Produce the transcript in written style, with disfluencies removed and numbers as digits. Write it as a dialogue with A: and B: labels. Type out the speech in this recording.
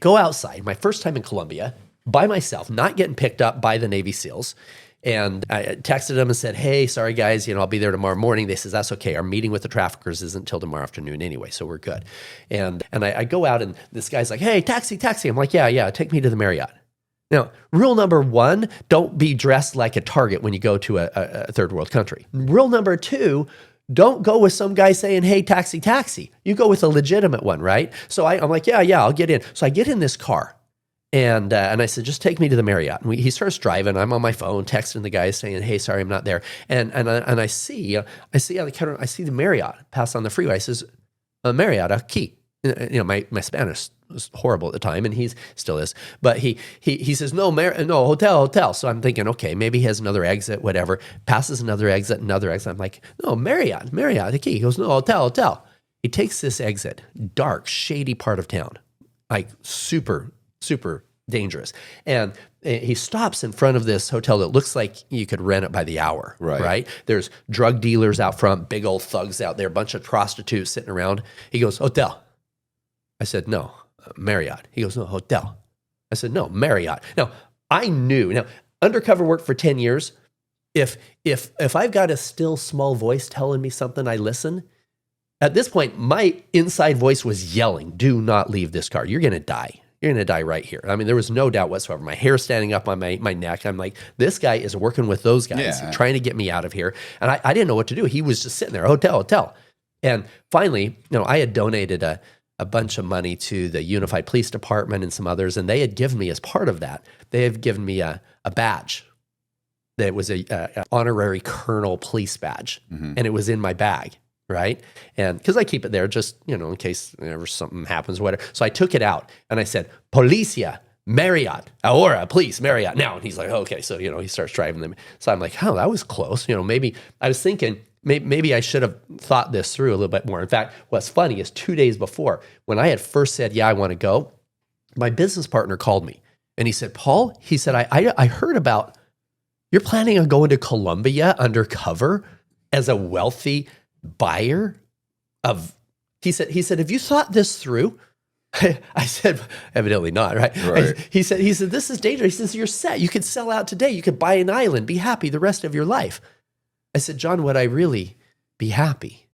A: go outside, my first time in Colombia, by myself, not getting picked up by the Navy SEALs. And I texted them and said, hey, sorry guys, I'll be there tomorrow morning. They says, that's okay. Our meeting with the traffickers isn't till tomorrow afternoon anyway, so we're good. And I go out and this guy's like, hey, taxi. I'm like, yeah, take me to the Marriott. Now, rule number 1, don't be dressed like a target when you go to a third world country. Rule number 2, don't go with some guy saying, hey, taxi. You go with a legitimate one, right? So I'm like, yeah, I'll get in. So I get in this car. And I said, just take me to the Marriott. And he starts driving. I'm on my phone texting the guy saying, hey, sorry, I'm not there. And I see on the counter, I see the Marriott pass on the freeway. I says, Marriott, aquí. My Spanish was horrible at the time, and he still is. But he says, no, hotel. So I'm thinking, okay, maybe he has another exit, whatever. Passes another exit. I'm like, no, Marriott, aquí. He goes, no, hotel. He takes this exit, dark, shady part of town, like super dangerous. And he stops in front of this hotel that looks like you could rent it by the hour, right? There's drug dealers out front, big old thugs out there, a bunch of prostitutes sitting around. He goes, hotel. I said, no, Marriott. He goes, no, hotel. I said, no, Marriott. Now, I knew. Now, undercover worked for 10 years. If I've got a still small voice telling me something, I listen. At this point, my inside voice was yelling, do not leave this car. You're going to die. You're going to die right here. I mean, there was no doubt whatsoever. My hair standing up on my neck. I'm like, this guy is working with those guys, trying to get me out of here. And I didn't know what to do. He was just sitting there, hotel. And finally, I had donated a bunch of money to the Unified Police Department and some others, and they had given me, as part of that, they have given me a badge. That was a honorary colonel police badge, and it was in my bag. Right? And because I keep it there just, in case ever something happens, whatever. So I took it out and I said, Policia, Marriott, ahora, please, Marriott. Now, and he's like, okay. So, he starts driving them. So I'm like, that was close. Maybe I was thinking, maybe I should have thought this through a little bit more. In fact, what's funny is 2 days before, when I had first said, yeah, I want to go, my business partner called me and he said, Paul, he said, I heard about, you're planning on going to Colombia undercover as a wealthy buyer of, he said, have you thought this through? I said, evidently not, right? He said, this is dangerous. He says, you're set. You could sell out today. You could buy an island, be happy the rest of your life. I said, John, would I really be happy?